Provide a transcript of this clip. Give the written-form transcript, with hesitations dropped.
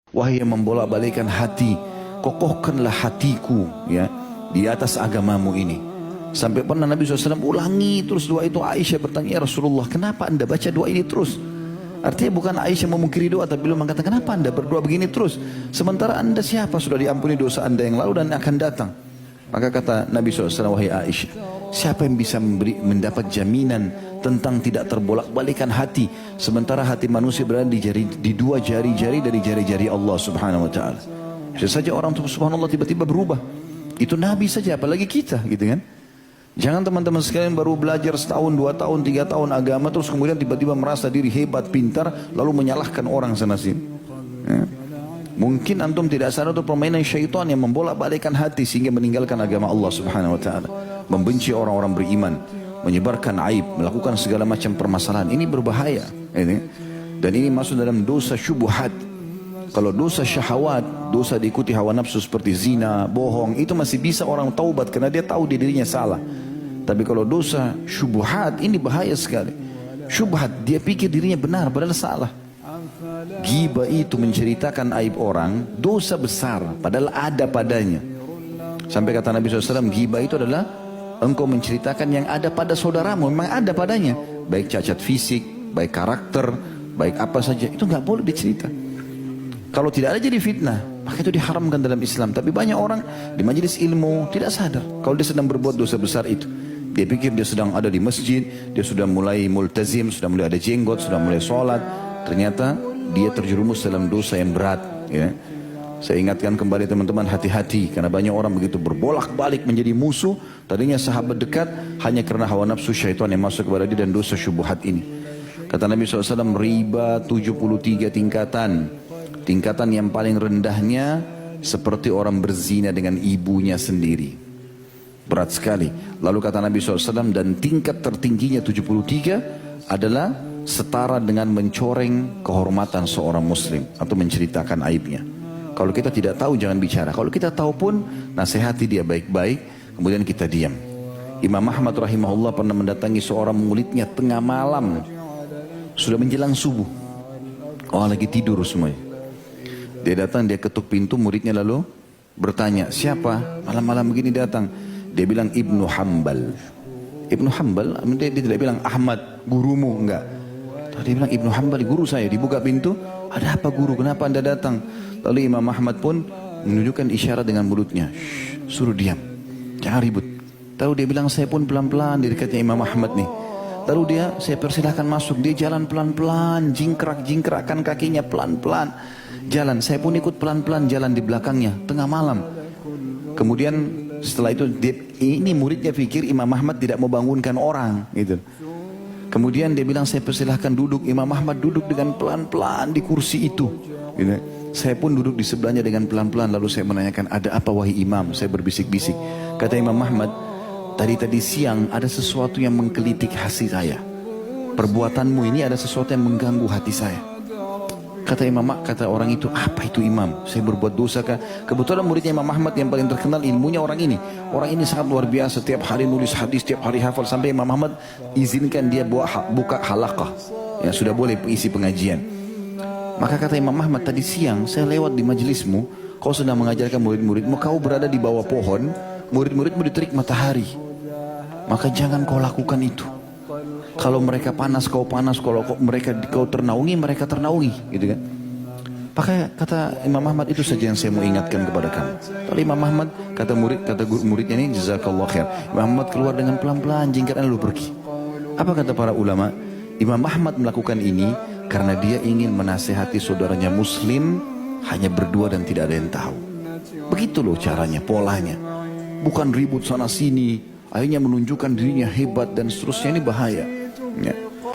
Wahai yang membolak-balikkan hati, kokohkanlah hatiku ya di atas agamamu ini. Sampai pernah Nabi SAW ulangi terus doa itu. Aisyah bertanya, ya Rasulullah, kenapa anda baca doa ini terus? Artinya bukan Aisyah memungkiri doa, tapi beliau mengatakan, kenapa anda berdoa begini terus? Sementara anda siapa, sudah diampuni dosa anda yang lalu dan akan datang. Maka kata Nabi SAW, wahai Aisyah, siapa yang bisa mendapat jaminan tentang tidak terbolak-balikan hati, sementara hati manusia berada di dua jari-jari dari jari-jari Allah Subhanahu Wa Taala. Bisa saja orang subhanallah tiba-tiba berubah. Itu Nabi saja, apalagi kita, gitu kan? Jangan teman-teman sekalian baru belajar setahun, 2 tahun, 3 tahun agama, terus kemudian tiba-tiba merasa diri hebat, pintar, lalu menyalahkan orang sana sini. Ya. Mungkin antum tidak sadar itu permainan syaitan yang membolak-balikkan hati sehingga meninggalkan agama Allah Subhanahu Wa Taala, membenci orang-orang beriman, menyebarkan aib, melakukan segala macam permasalahan. Ini berbahaya. Ini. Dan ini masuk dalam dosa syubhat. Kalau dosa syahwat, dosa diikuti hawa nafsu seperti zina, bohong, itu masih bisa orang taubat karena dia tahu dirinya salah. Tapi kalau dosa syubhat, ini bahaya sekali. Syubhat, dia pikir dirinya benar padahal salah. Ghibah itu menceritakan aib orang, dosa besar padahal ada padanya. Sampai kata Nabi SAW, ghibah itu adalah engkau menceritakan yang ada pada saudaramu, memang ada padanya, baik cacat fisik, baik karakter, baik apa saja, itu nggak boleh dicerita. Kalau tidak ada jadi fitnah, maka itu diharamkan dalam Islam. Tapi banyak orang di majelis ilmu tidak sadar kalau dia sedang berbuat dosa besar itu. Dia pikir dia sedang ada di masjid, dia sudah mulai multazim, sudah mulai ada jenggot, sudah mulai sholat. Ternyata dia terjerumus dalam dosa yang berat. Ya. Saya ingatkan kembali teman-teman, hati-hati, karena banyak orang begitu berbolak-balik menjadi musuh. Tadinya sahabat dekat hanya karena hawa nafsu syaitan yang masuk kepada dia dan dosa syubhat ini. Kata Nabi SAW, riba 73 tingkatan. Tingkatan yang paling rendahnya seperti orang berzina dengan ibunya sendiri. Berat sekali. Lalu kata Nabi SAW, dan tingkat tertingginya 73 adalah setara dengan mencoreng kehormatan seorang muslim atau menceritakan aibnya. Kalau kita tidak tahu jangan bicara. Kalau kita tahu pun nasihati dia baik-baik, kemudian kita diam. Imam Ahmad rahimahullah pernah mendatangi seorang muridnya tengah malam. Sudah menjelang subuh. Orang lagi tidur semuanya. Dia datang, dia ketuk pintu, muridnya lalu bertanya, siapa? Malam-malam begini datang. Dia bilang Ibnu Hanbal. Ibnu Hanbal, dia tidak bilang Ahmad, gurumu, enggak. Dia bilang Ibnu Hanbal, guru saya. Dibuka pintu, ada apa guru? Kenapa anda datang? Lalu Imam Ahmad pun menunjukkan isyarat dengan mulutnya. Suruh diam, jangan ribut. Lalu dia bilang, saya pun pelan-pelan di dekatnya Imam Ahmad nih. Lalu saya persilahkan masuk. Dia jalan pelan-pelan, jingkrak-jingkrakkan kakinya pelan-pelan. Jalan, saya pun ikut pelan-pelan jalan di belakangnya, tengah malam. Kemudian setelah itu, ini muridnya pikir Imam Ahmad tidak mau bangunkan orang, gitu. Kemudian dia bilang, saya persilahkan duduk. Imam Ahmad duduk dengan pelan-pelan di kursi itu, gitu. Saya pun duduk di sebelahnya dengan pelan-pelan. Lalu saya menanyakan, ada apa wahai imam? Saya berbisik-bisik. Kata Imam Ahmad, tadi siang ada sesuatu yang menggelitik hati saya. Perbuatanmu ini ada sesuatu yang mengganggu hati saya. Kata orang itu, apa itu imam? Saya berbuat dosa kah? Kebetulan muridnya Imam Ahmad yang paling terkenal ilmunya orang ini. Orang ini sangat luar biasa, setiap hari nulis hadis, setiap hari hafal. Sampai Imam Ahmad izinkan dia buka halaqah. Ya, sudah boleh isi pengajian. Maka kata Imam Ahmad, tadi siang saya lewat di majelismu, kau sedang mengajarkan murid-muridmu, kau berada di bawah pohon, murid-muridmu diterik matahari. Maka jangan kau lakukan itu. Kalau mereka panas, kau panas. Kalau kau ternaungi, mereka ternaungi, gitu kan? Maka kata Imam Ahmad, itu saja yang saya mau ingatkan kepada kamu. Lalu Imam Ahmad kata muridnya ini, jazakallah khair. Imam Ahmad keluar dengan pelan-pelan, jingkrak lalu pergi. Apa kata para ulama? Imam Ahmad melakukan ini karena dia ingin menasihati saudaranya muslim hanya berdua dan tidak ada yang tahu. Begitu loh caranya, polanya. Bukan ribut sana sini, akhirnya menunjukkan dirinya hebat dan seterusnya, ini bahaya. Ya.